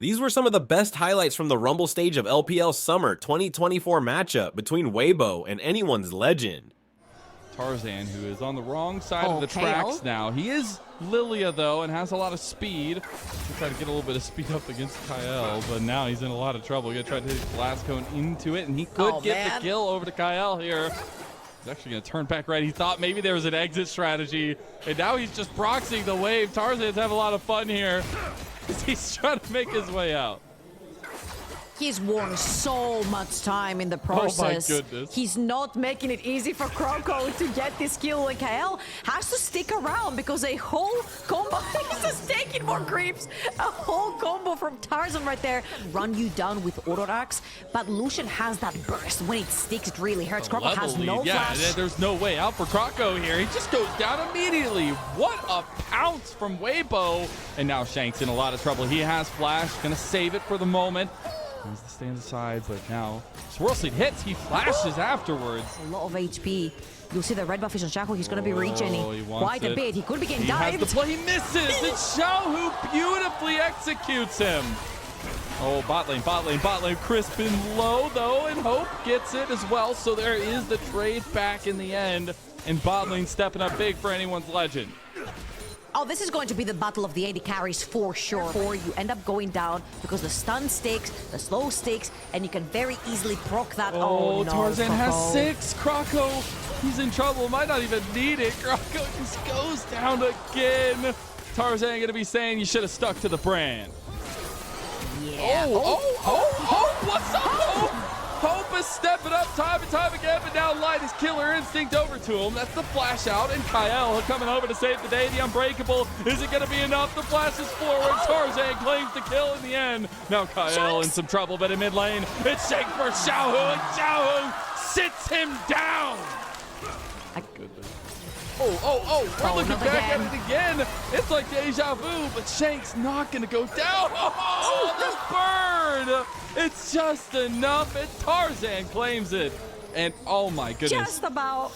These were some of the best highlights from the Rumble stage of LPL Summer 2024 matchup between Weibo and anyone's legend. Tarzan, who is on the wrong side of the tracks now. He is Lilia, though, and has a lot of speed. He'll try to get a little bit of speed up against Kyle, but now he's in a lot of trouble. He's going to try to hit blast cone into it, and he could get the kill over to Kyle here. He's actually going to turn back right. He thought maybe there was an exit strategy, and now he's just proxying the wave. Tarzan's having a lot of fun here. He's trying to make his way out. He's won so much time in the process. Oh my goodness. He's not making it easy for Croco to get this kill. And KL has to stick around because a whole combo, he's just taking more creeps. A whole combo from Tarzan right there. Run you down with Autorax, but Lucian has that burst. When it sticks, it really hurts. Croco has no flash. Yeah, there's no way out for Croco here. He just goes down immediately. What a pounce from Weibo. And now Shank's in a lot of trouble. He has flash, gonna save it for the moment. He's to stand aside, but now Swirl Seed hits. He flashes afterwards. A lot of HP. You'll see the red buff is on Shaco. He's going to be regening quite a bit. He could be getting dived. He has the play. He misses. It's Xiaohu beautifully executes him. Oh, bot lane. Crispin low, though, and Hope gets it as well. So there is the trade back in the end. And bot lane stepping up big for anyone's legend. Oh, this is going to be the battle of the AD carries for sure. Or you end up going down because the stun sticks, the slow sticks, and you can very easily proc that. Oh, no, Tarzan has 6. Croco, he's in trouble. Might not even need it. Croco just goes down again. Tarzan going to be saying you should have stuck to the brand. Yeah. What's up, Hope? Hope is stepping up time and time again, but now Light his killer instinct over to him. That's the flash out, and Kyle coming over to save the day. The Unbreakable, is it going to be enough? The flash is forward. Tarzan claims the kill in the end. Now Kyle in some trouble, but in mid lane, it's Shank for Xiaohu, and Xiaohu sits him down. We're looking back at it again. It's like deja vu, but Shank's not going to go down. Oh, the burn. It's just enough, and Tarzan claims it. And oh my goodness. Just about.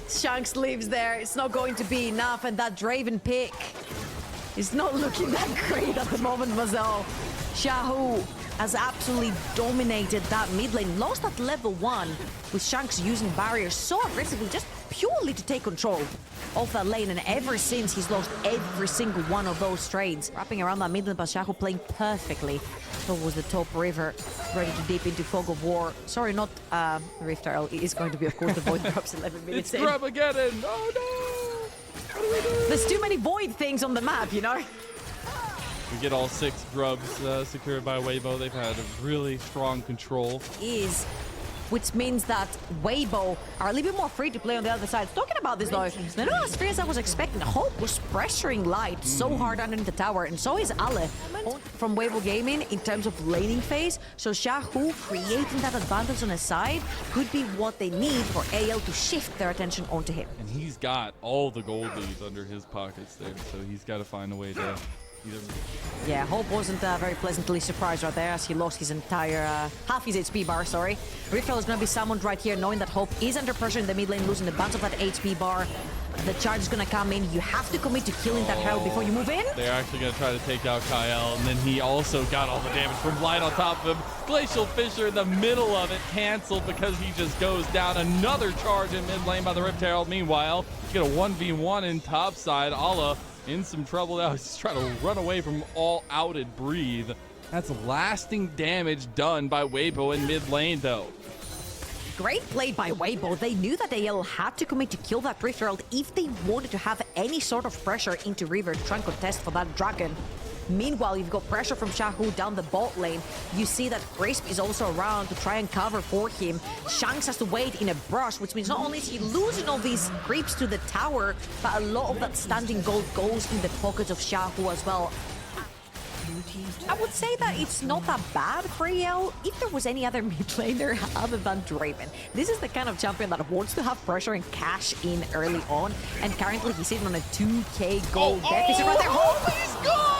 Shanks lives there. It's not going to be enough, and that Draven pick is not looking that great at the moment, Mazel. Xiaohu has absolutely dominated that mid lane. Lost at level 1 with Shanks using barriers so aggressively just purely to take control of that lane. And ever since, he's lost every single one of those trades. Wrapping around that mid lane, but Xiaohu playing perfectly towards the top river, ready to dip into Fog of War. Sorry, not Rift Arrow. It is going to be, of course, the Void drops 11 minutes in. It's Grubmageddon. Oh no! What do we do? There's too many Void things on the map, you know? We get all 6 grubs secured by Weibo. They've had a really strong control. Which means that Weibo are a little bit more free to play on the other side. Talking about this though, they're not as free as I was expecting. Hope was pressuring Light so hard underneath the tower, and so is Ale from Weibo Gaming in terms of laning phase. So Xiaohu creating that advantage on his side could be what they need for AL to shift their attention onto him. And he's got all the gold leads under his pockets there, so he's got to find a way to... Yeah, Hope wasn't very pleasantly surprised right there as he lost his entire, half his HP bar, sorry. Riffle is going to be summoned right here, knowing that Hope is under pressure in the mid lane, losing the bounce of that HP bar. The charge is going to come in. You have to commit to killing that Herald before you move in. They're actually going to try to take out Kyle, and then he also got all the damage from Light on top of him. Glacial Fissure in the middle of it, canceled because he just goes down. Another charge in mid lane by the Rift Herald. Meanwhile, you get a 1v1 in top side. Ala in some trouble now. He's trying to run away from all out and breathe. That's lasting damage done by Weibo in mid lane, though. Great play by Weibo. They knew that AL had to commit to kill that Rift Herald if they wanted to have any sort of pressure into River to try and contest for that dragon. Meanwhile, you've got pressure from Xiaohu down the bot lane. You see that Crisp is also around to try and cover for him. Shanks has to wait in a brush, which means not only is he losing all these creeps to the tower, but a lot of that standing gold goes in the pockets of Xiaohu as well. I would say that it's not that bad for EL if there was any other mid laner other than Draven. This is the kind of champion that wants to have pressure and cash in early on, and currently he's sitting on a 2k gold deficit right there. Oh, he's gone!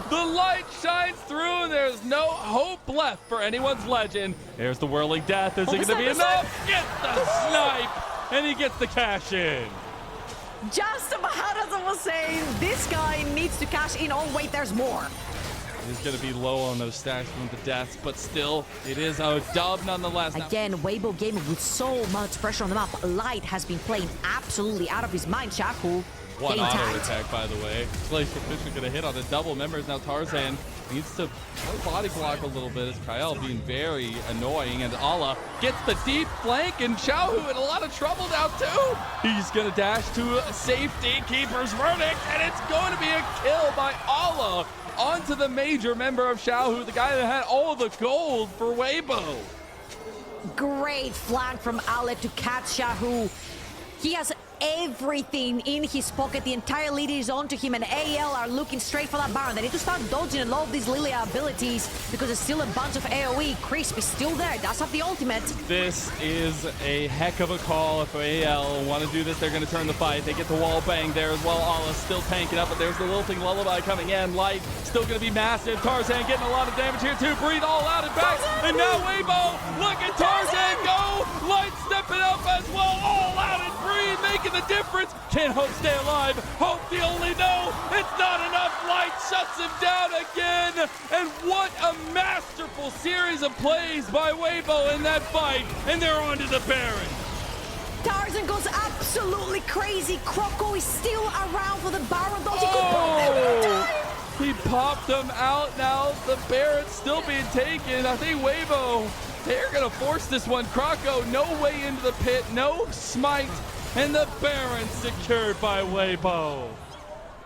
The light shines through, and there's no hope left for anyone's legend. There's the Whirling Death. Is it going to be enough? Get the snipe! And he gets the cash in. Just about as I was saying, this guy needs to cash in. Oh, wait, there's more. He's going to be low on those stacks from the deaths, but still, it is a dub nonetheless. Again, Weibo Gaming with so much pressure on the map. Light has been playing absolutely out of his mind. Shahu One getting auto tagged. attack, by the way. Glacial Fisher going to hit on a double. Members now Tarzan needs to body block a little bit as Kyle being very annoying, and Allah gets the deep flank, and Shahu in a lot of trouble now too. He's going to dash to safety, keeper's verdict, and it's going to be a kill by Allah onto the major member of Shahu, the guy that had all the gold for Weibo. Great flank from Ale to catch Shahu. He has everything in his pocket. The entire lead is onto him, and AL are looking straight for that Baron. They need to start dodging a lot of these Lilia abilities because there's still a bunch of AoE. Crisp is still there. Does have the ultimate. This is a heck of a call. If AL want to do this, they're going to turn the fight. They get the wall bang there as well. Allah still tanking up, but there's the lilting Lullaby coming in. Light still going to be massive. Tarzan getting a lot of damage here too. Breathe all out and back. And now Weibo, look at Tarzan go. Light stepping up as well. All out and Breathe making the difference. Can Hope stay alive? Hope the only no. It's not enough. Light shuts him down again. And what a masterful series of plays by Weibo in that fight. And they're on to the Baron. Tarzan goes absolutely crazy. Croco is still around for the Baron. Those he could pop every time. He popped them out now. The Baron's still being taken. I think Weibo, they're going to force this one. Croco, no way into the pit, no smite, and the Baron secured by Weibo.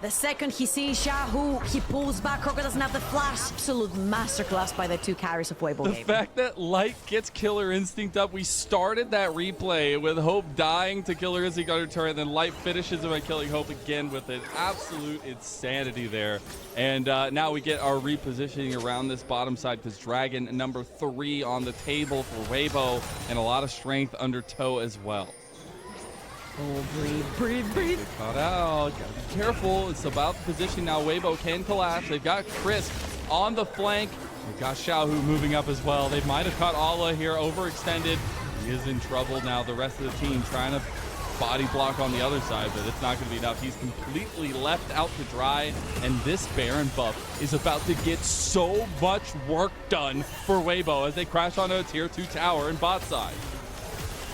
The second he sees Shahu, he pulls back. Croco doesn't have the flash. Absolute masterclass by the two carries of Weibo Gaming. The fact that Light gets Killer Instinct up, we started that replay with Hope dying to Killer Instinct under turret, then Light finishes it by killing Hope again with it. Absolute insanity there. And now we get our repositioning around this bottom side because Dragon number 3 on the table for Weibo, and a lot of strength under toe as well. Oh, breathe. Caught out. Gotta be careful. It's about the position now. Weibo can collapse. They've got Crisp on the flank. They've got Shahu moving up as well. They might have caught Allah here, overextended. He is in trouble now. The rest of the team trying to body block on the other side, but it's not going to be enough. He's completely left out to dry, and this Baron buff is about to get so much work done for Weibo as they crash onto a tier 2 tower in bot side.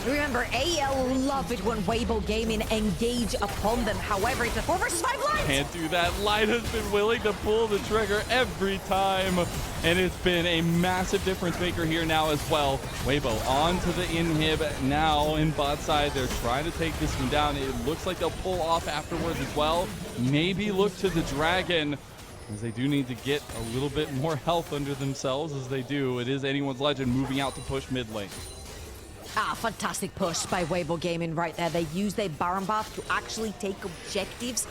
Remember, AL love it when Weibo Gaming engage upon them. However, it's a 4 versus 5 line. Can't do that. Light has been willing to pull the trigger every time, and it's been a massive difference maker here now as well. Weibo onto the inhib now in bot side. They're trying to take this one down. It looks like they'll pull off afterwards as well. Maybe look to the Dragon, as they do need to get a little bit more health under themselves as they do. It is anyone's legend moving out to push mid lane. Fantastic push by Weibo Gaming right there. They use their Baron buff to actually take objectives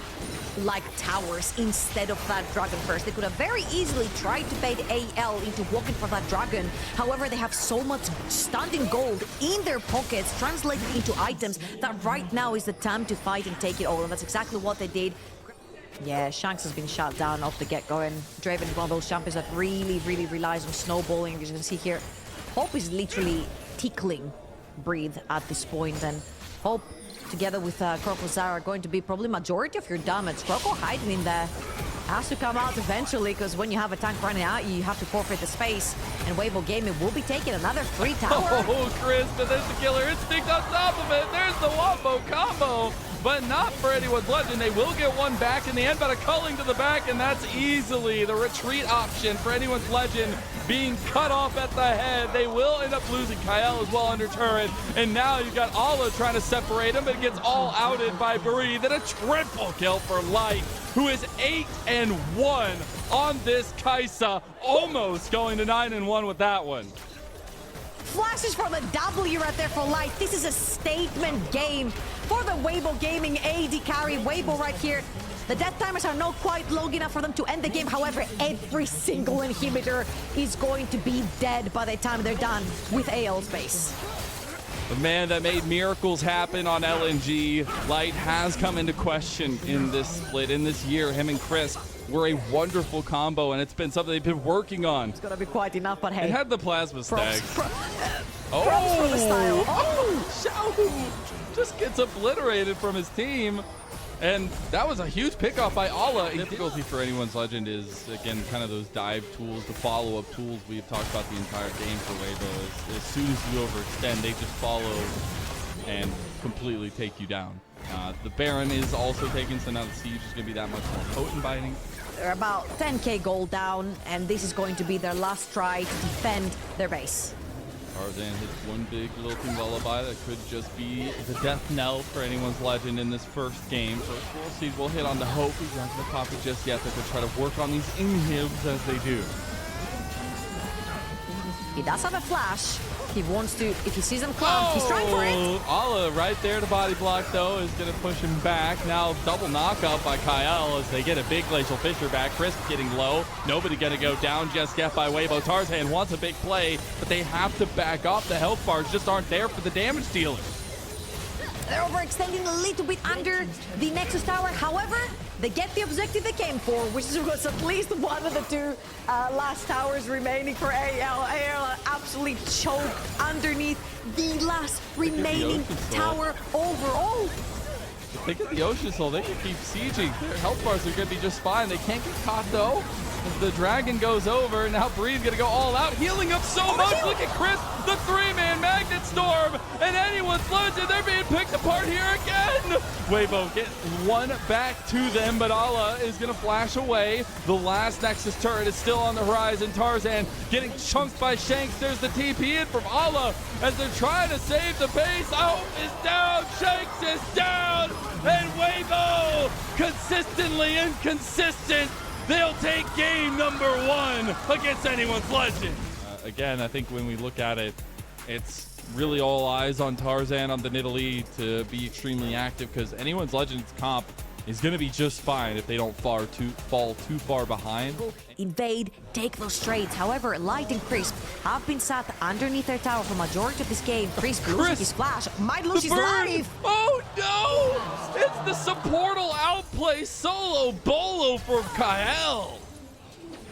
like towers instead of that Dragon first. They could have very easily tried to bait AL into walking for that Dragon. However, they have so much standing gold in their pockets, translated into items, that right now is the time to fight and take it all. And that's exactly what they did. Yeah, Shanks has been shot down off the get-go, and Draven is one of those champions that really relies on snowballing. As you can see here, Hope is literally tickling Breathe at this point, and Hope together with Croco are going to be probably majority of your damage. Croco hiding in there has to come out eventually, because when you have a tank running out, you have to forfeit the space, and Weibo Gaming will be taking another free tower. Oh, Chris, but there's the Killer Instinct on top of it. There's the Wombo combo, but not for anyone's legend. They will get one back in the end, but a culling to the back, and that's easily the retreat option for anyone's legend being cut off at the head. They will end up losing Kyle as well under turret, and now you've got Allah trying to separate him, but it gets all outed by Breathe, and a triple kill for Light, who is 8-1 on this Kaisa, almost going to 9-1 with that one. Flashes for the W right there for Light. This is a statement game for the Weibo Gaming AD carry. Weibo right here. The death timers are not quite long enough for them to end the game. However, every single inhibitor is going to be dead by the time they're done with AL's base. The man that made miracles happen on LNG, Light has come into question in this split, in this year. Him and Chris were a wonderful combo, and it's been something they've been working on. It's gonna be quite enough, but hey. It had the plasma stacks. Props for the style. Shahu just gets obliterated from his team. And that was a huge pickoff by Alla. Difficulty for anyone's Legend is, again, kind of those dive tools, the follow-up tools we've talked about the entire game for Weibo. As soon as you overextend, they just follow and completely take you down. The Baron is also taken, so now the Siege is going to be that much more potent biting. They're about 10k gold down, and this is going to be their last try to defend their base. Tarzan hits one big lilting lullaby that could just be the death knell for anyone's Legend in this first game. First World Seed will hit on the hope. He's not going to pop it just yet. They're going to try to work on these inhibs as they do. He does have a flash. He wants to, if he sees them come, he's trying for it. Alla right there to body block, though, is going to push him back. Now double knockup by Kyle as they get a big Glacial Fissure back. Crisp getting low. Nobody going to go down just yet by Weibo. Tarzan wants a big play, but they have to back off. The health bars just aren't there for the damage dealer. They're overextending a little bit under the Nexus Tower. However, they get the objective they came for, which was at least one of the two last towers remaining for AL. AL absolutely choked underneath the last remaining tower overall. If they get the Ocean Soul, they can keep sieging. Their health bars are going to be just fine. They can't get caught, though. As the Dragon goes over, now Breeze going to go all out, healing up so much. Look at Chris, the three-man Magnet Storm, and anyone's Legend. They're being picked apart here again. Weibo get one back to them, but Alla is going to flash away. The last Nexus turret is still on the horizon. Tarzan getting chunked by Shanks. There's the TP in from Alla as they're trying to save the base. Hope is down, Shanks is down, and Weibo consistently inconsistent. They'll take game number one against anyone's Legend. Again, I think when we look at it, it's really all eyes on Tarzan on the Nidalee to be extremely active because anyone's Legend's comp is going to be just fine if they don't fall too far behind. Invade, take those trades. However, Light and Crisp have been sat underneath their tower for majority of this game. Crisp losing his flash, might lose his life. Oh no! It's the supportal outplay solo bolo from Kyle.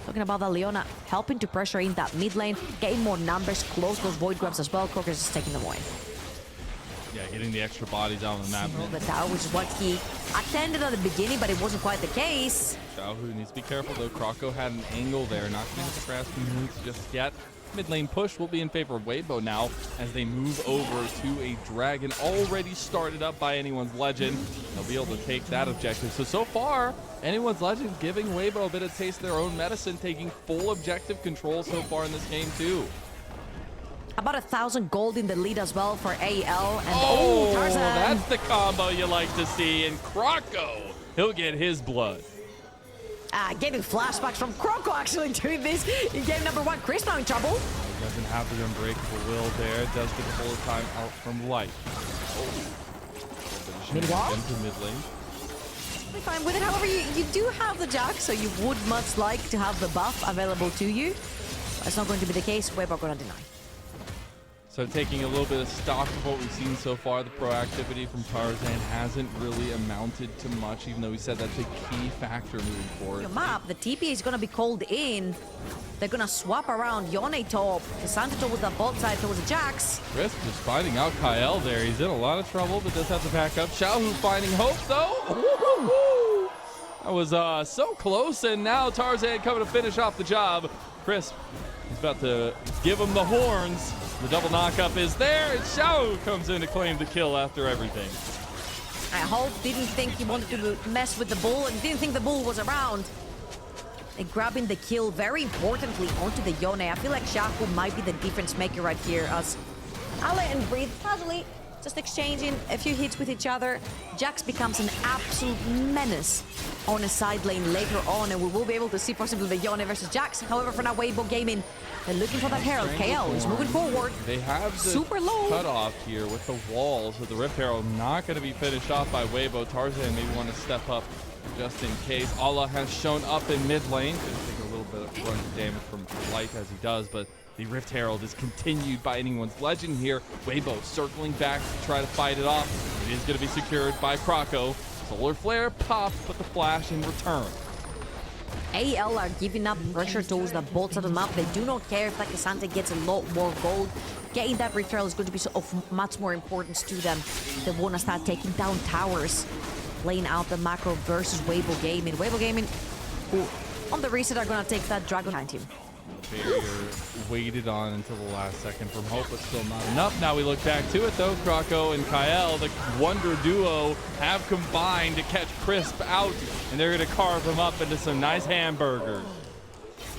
Talking about the Leona helping to pressure in that mid lane, getting more numbers, close those void grabs as well. Crocker is taking them away. Yeah, getting the extra bodies out on the map. The tower, which is what he attended at the beginning, but it wasn't quite the case. Xiaohu needs to be careful, though. Croco had an angle there, not going to grasp moves just yet. Mid lane push will be in favor of Weibo now as they move over to a Dragon already started up by anyone's Legend. They'll be able to take that objective. So far, anyone's Legend giving Weibo a bit of taste of their own medicine, taking full objective control so far in this game, too. About 1,000 gold in the lead as well for AL. And Oh, Tarzan. that's the combo you like to see. And Croco, he'll get his blood. Getting flashbacks from Croco actually doing this in game number one. Chris now in trouble. He doesn't have the unbreakable will there. Does get the full time out from Light. Meanwhile, into mid lane. be fine with it. However, you do have the Jack, so you would much like to have the buff available to you. That's not going to be the case. Weber going to deny. So taking a little bit of stock of what we've seen so far, the proactivity from Tarzan hasn't really amounted to much, even though we said that's a key factor moving forward. Your map, the TP is going to be called in. They're going to swap around Yone top, Cassandra top with the bot side towards the Jax. Risk just finding out Kyle there. He's in a lot of trouble, but does have to back up. Xiaohu finding hope, though. That was so close, and now Tarzan coming to finish off the job. Crisp is about to give him the horns. The double knockup is there, and Xiao comes in to claim the kill after everything. Hope didn't think he wanted to mess with the bull and didn't think the bull was around. And grabbing the kill very importantly onto the Yone. I feel like Xiao might be the difference maker right here as Ale and Breathe casually just exchanging a few hits with each other. Jax becomes an absolute menace on a side lane later on, and we will be able to see possibly the Yone versus Jax. However, for now, Weibo Gaming, they're looking for that Herald. KL is moving forward. They have the super low cutoff here with the wall, so the Rift Herald not going to be finished off by Weibo. Tarzan maybe want to step up just in case. Allah has shown up in mid lane. Going to take a little bit of run damage from Light as he does, but the Rift Herald is continued by anyone's Legend here. Weibo circling back to try to fight it off. It is going to be secured by Croco. Solar Flare pops, but the flash in return. AL are giving up pressure towards the bolts of the map. They do not care if like Cassandra gets a lot more gold. Getting that Rift Herald is going to be of much more importance to them. They want to start taking down towers. playing out the macro versus Weibo Gaming. Weibo Gaming, who on the reset are gonna take that dragon behind him. Barrier waited on until the last second from Hope, but still not enough. Now we look back to it though. Krako and Kyle, the Wonder Duo, have combined to catch Crisp out, and they're gonna carve him up into some nice hamburgers.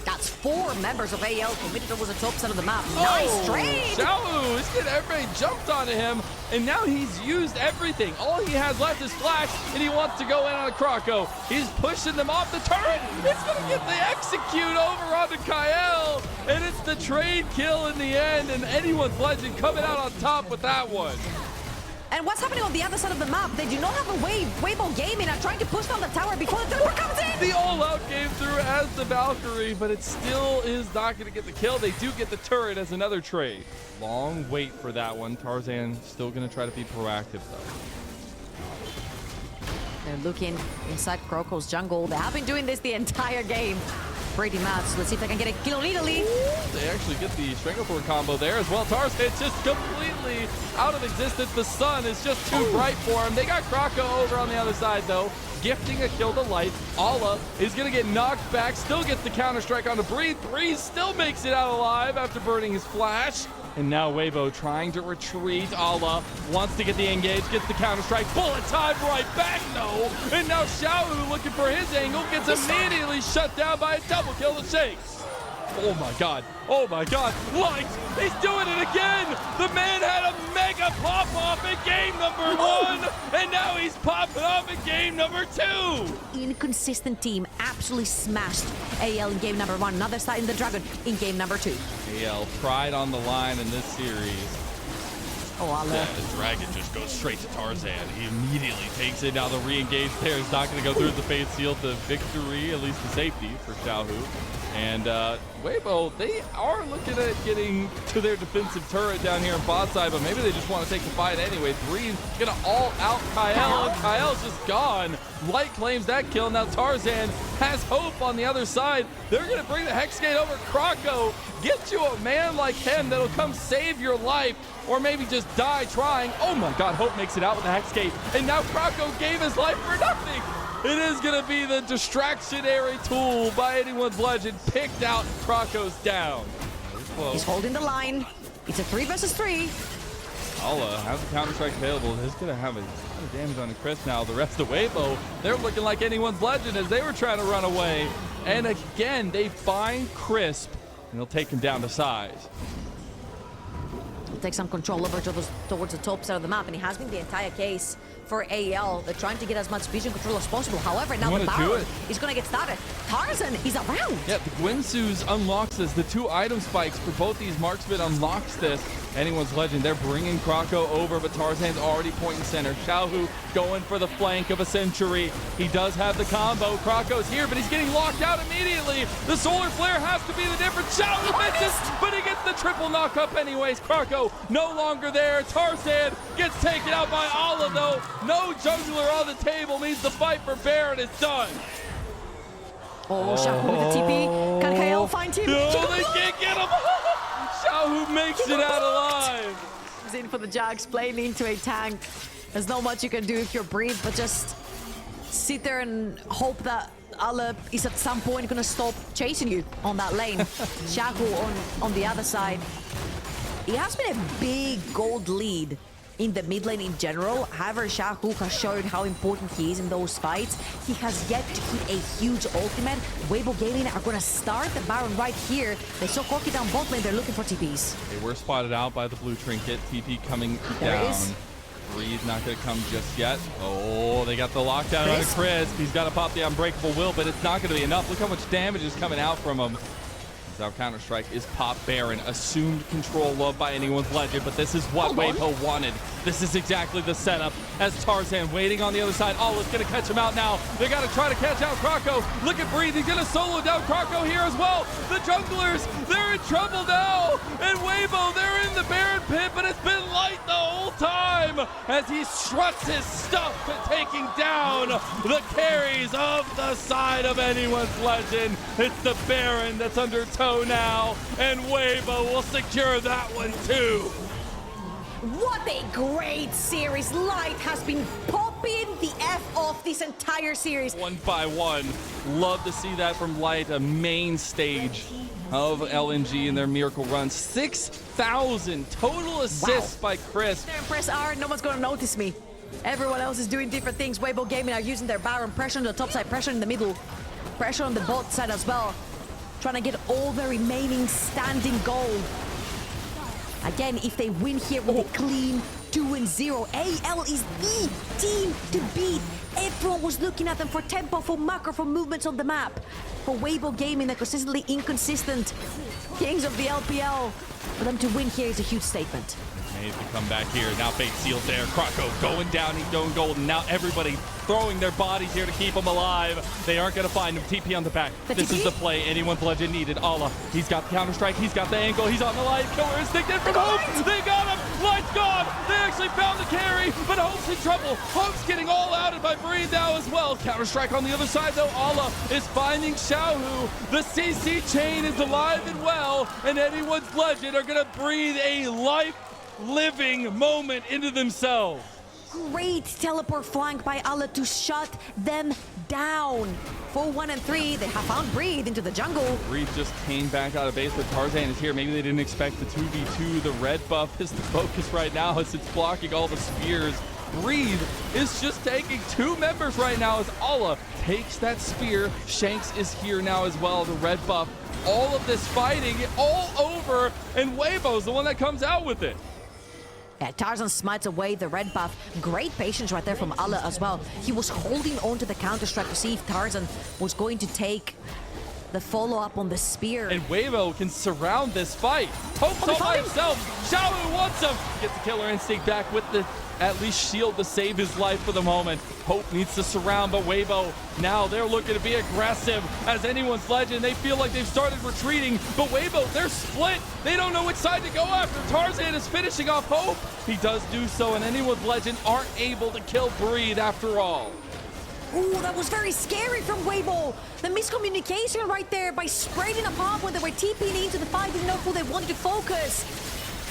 That's 4 members of AL committed towards the top side of the map. Nice trade! Xiaohu, he's getting everybody jumped onto him, and now he's used everything. All he has left is Flash, and he wants to go in on Krako. He's pushing them off the turret. It's going to get the execute over onto Kyle, and it's the trade kill in the end, and anyone's legend coming out on top with that one. And what's happening on the other side of the map? They do not have a wave. Weibo Gaming are trying to push down the tower before the teleport comes in. The all-out came through as the Valkyrie, but it still is not going to get the kill. They do get the turret as another trade. Long wait for that one. Tarzan still going to try to be proactive, though. They're looking inside Kroko's jungle. They have been doing this the entire game. Pretty much. Let's see if they can get a kill legally. They actually get the Strangleforce combo there as well. Tarzan just completely out of existence. The sun is just too bright for him. They got Krako over on the other side, though, gifting a kill to Light. Ala is going to get knocked back, still gets the counter-strike on the Breeze. Breeze still makes it out alive after burning his flash. And now Weibo trying to retreat. Ala wants to get the engage, gets the counter-strike. Bullet time right back, though. And now Xiaohu looking for his angle, gets immediately shut down by a double kill to Shakes. Oh my god. Oh my god. Light! He's doing it again! The man had a mega pop-off in game number 1, and now he's popping off in game number 2! Inconsistent team absolutely smashed AL in game number 1. Another side in the Dragon in game number 2. AL pride on the line in this series. Oh, Ala. Yeah, the Dragon just goes straight to Tarzan. He immediately takes it. Now the re-engage there is not going to go through the Fate Seal to victory, at least to safety for Xiaohu. And Weibo, they are looking at getting to their defensive turret down here on bot side, but maybe they just want to take the fight anyway. Breeze gonna all out Kyle, and Kyle's just gone. Light claims that kill. Now Tarzan has Hope on the other side. They're gonna bring the Hex Gate over Krako. Get you a man like him that'll come save your life, or maybe just die trying. Oh my god, Hope makes it out with the Hex Gate, and now Krako gave his life for nothing. It is going to be the distractionary tool by anyone's legend. Picked out, Krako's down. He's holding the line. It's a 3 versus 3. Ala has a counter-strike available. He's going to have a ton of damage on Chris now. The rest of Weibo, they're looking like anyone's legend as they were trying to run away. And again, they find Crisp, and they'll take him down to size. He'll take some control over towards the top side of the map, and it has been the entire case for AL. They're trying to get as much vision control as possible. However, now the Baron is going to get started. Tarzan is around. Yeah, the Gwynsu's unlocks this. The 2 item spikes for both these marksmen unlocks this. Anyone's legend, they're bringing Krako over, but Tarzan's already pointing center. Xiaohu going for the flank of a Century. He does have the combo. Krako's here, but he's getting locked out immediately. The Solar Flare has to be the difference. Xiaohu misses, but he gets the triple knock up anyways. Krako no longer there. Tarzan gets taken out by Ala, though. No jungler on the table means the fight for Baron is done. Oh, Xiaohu with the TP. Can Kyle find him? No, they can't get him. Xiaohu makes it out alive. He's in for the Jags, playing into a tank. There's not much you can do if you're Breathe, but just sit there and hope that Ala is at some point going to stop chasing you on that lane. Xiaohu on the other side. It has been a big gold lead in the mid lane in general. However, Xiaohu has showed how important he is in those fights. He has yet to hit a huge ultimate. Webo Gaming are going to start the Baron right here. They saw Corki down bot lane. They're looking for TPs. They were spotted out by the blue trinket. TP coming there down. Is. Breeze not going to come just yet. Oh, they got the lockdown on Chris. He's got to pop the Unbreakable Will, but it's not going to be enough. Look how much damage is coming out from him. Our counter-strike is pop Baron, assumed control of by anyone's legend, but this is what Weibo wanted. This is exactly the setup as Tarzan waiting on the other side. Ola's gonna catch him out now. They gotta try to catch out Krako. Look at Breathe, he's gonna solo down Krako here as well. The junglers, they're in trouble now. And Weibo, they're in the Baron pit, but it's been Light the whole time as he struts his stuff to taking down the carries of the side of anyone's legend. It's the Baron that's under tow now, and Weibo will secure that one too. What a great series. Light has been popping showing the F off this entire series. One by one. Love to see that from Light, a main stage of LNG in their miracle run. 6,000 total assists by Chris. There, press R, no one's gonna notice me. Everyone else is doing different things. Weibo Gaming are using their Baron, pressure on the top side, pressure in the middle, pressure on the bot side as well. Trying to get all the remaining standing gold. Again, if they win here with a clean 2-0, AL is the team to beat. Everyone was looking at them for tempo, for macro, for movements on the map. For Weibo Gaming, they're consistently inconsistent kings of the LPL. For them to win here is a huge statement. Made the comeback here. Now fake sealed there. Krako going down. He's going gold. And now everybody throwing their bodies here to keep him alive. They aren't going to find him. TP on the back. This is the play anyone's legend needed. Ala, he's got the counter-strike. He's got the angle. He's on the light. Killer instinct in from Hope. They got him. Light's gone. They actually found the carry, but Hope's in trouble. Hope's getting all outed by Breathe now as well. Counter-strike on the other side, though. Ala is finding Xiaohu. The CC chain is alive and well, and anyone's legend are going to breathe a living moment into themselves. Great teleport flank by Allah to shut them down. 4-1 and 3, they have found Breathe into the jungle. Breathe just came back out of base, but Tarzan is here. Maybe they didn't expect the 2v2. The red buff is the focus right now as it's blocking all the spears. Breathe is just taking 2 members right now as Allah takes that spear. Shanks is here now as well, the red buff. All of this fighting all over, and Weibo's the one that comes out with it. Yeah, Tarzan smites away the red buff. Great patience right there from Allah as well. He was holding on to the counter-strike to see if Tarzan was going to take the follow-up on the spear. And Weibo can surround this fight. Hope's all by himself. Xiaohu wants him. Gets the killer instinct back with the at least shield to save his life for the moment. Hope needs to surround, but Weibo, now they're looking to be aggressive as anyone's legend. They feel like they've started retreating, but Weibo, they're split. They don't know which side to go after. Tarzan is finishing off Hope. He does do so, and anyone's legend aren't able to kill Breathe after all. Ooh, that was very scary from Weibo. The miscommunication right there by spreading apart when they were TPing into the fight, didn't know who they wanted to focus.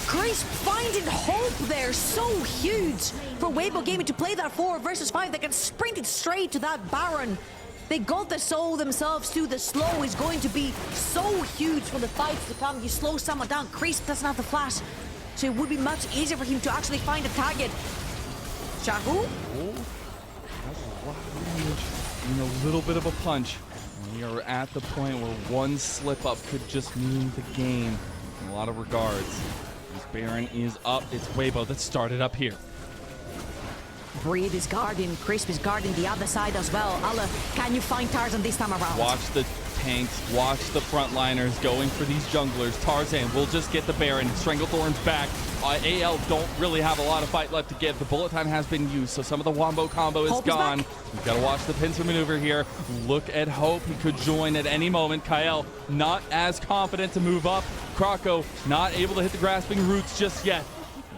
Chris finding Hope there, so huge for Weibo Gaming to play that 4 versus 5. They can sprint it straight to that Baron. They got the soul themselves too. The slow is going to be so huge for the fights to come. You slow someone down. Chris doesn't have the flash, so it would be much easier for him to actually find a target. Xiaohu? That's a lot of damage and a little bit of a punch. We are at the point where one slip up could just mean the game in a lot of regards. This Baron is up. It's Weibo that started up here. Breathe is guarding. Crisp is guarding the other side as well. Allah, can you find Tarzan this time around? Watch the tanks. Watch the frontliners going for these junglers. Tarzan will just get the Baron. Stranglethorn's back. AL don't really have a lot of fight left to give. The bullet time has been used, so some of the wombo combo is gone. We've got to watch the pincer maneuver here. Look at Hope. He could join at any moment. Kael not as confident to move up. Krako not able to hit the grasping roots just yet.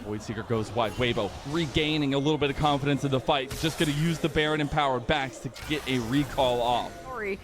Voidseeker goes wide. Weibo regaining a little bit of confidence in the fight. Just going to use the Baron empowered backs to get a recall off. Sorry.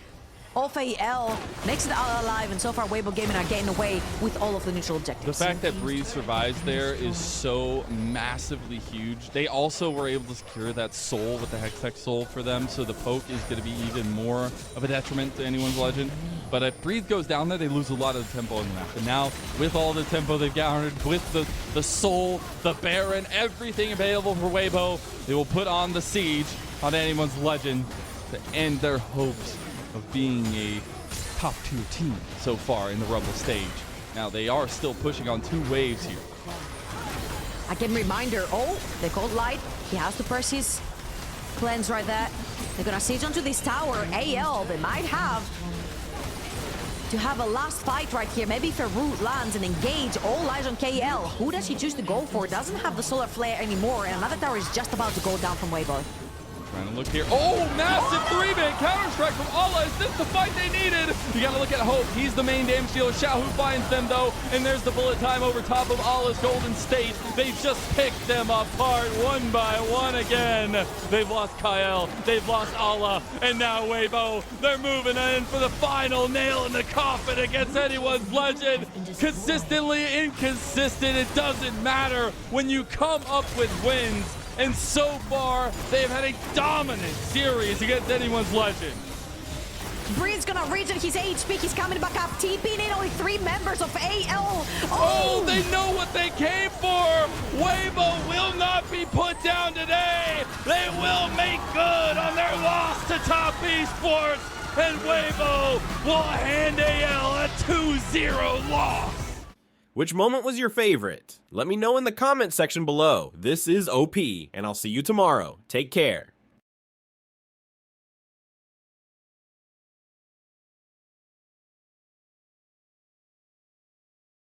Off AL makes it all alive, and so far Weibo Gaming are getting away with all of the neutral objectives. The fact that Breeze survives there is so massively huge. They also were able to secure that soul with the Hextech soul for them, so the poke is going to be even more of a detriment to anyone's legend. But if Breeze goes down there, they lose a lot of the tempo in the map. And now, with all the tempo they've garnered, with the soul, the Baron, everything available for Weibo, they will put on the siege on anyone's legend to end their hopes of being a top-tier team so far in the Rumble stage. Now, they are still pushing on 2 waves here. Again, reminder, they called Light. He has to press his cleanse right there. They're gonna siege onto this tower. AL, they might have to have a last fight right here. Maybe if a root lands and engage, all eyes on KL. Who does he choose to go for? Doesn't have the solar flare anymore, and another tower is just about to go down from Weibo. Trying to look here. Oh, massive 3-man counter-strike from Allah. Is this the fight they needed? You got to look at Hope. He's the main damage dealer. Xiaohu finds them, though, and there's the bullet time over top of Allah's Golden State. They've just picked them apart one by one again. They've lost Kael. They've lost Allah. And now Weibo. They're moving in for the final nail in the coffin against anyone's legend. Consistently inconsistent. It doesn't matter when you come up with wins. and so far they've had a dominant series against anyone's legend. Bree's gonna regen his HP. He's coming back up. TPing in only 3 members of AL. Oh, they know what they came for. Weibo will not be put down today. They will make good on their loss to Top Esports. And Weibo will hand AL a 2-0 loss. Which moment was your favorite? Let me know in the comment section below. This is OP, and I'll see you tomorrow. Take care.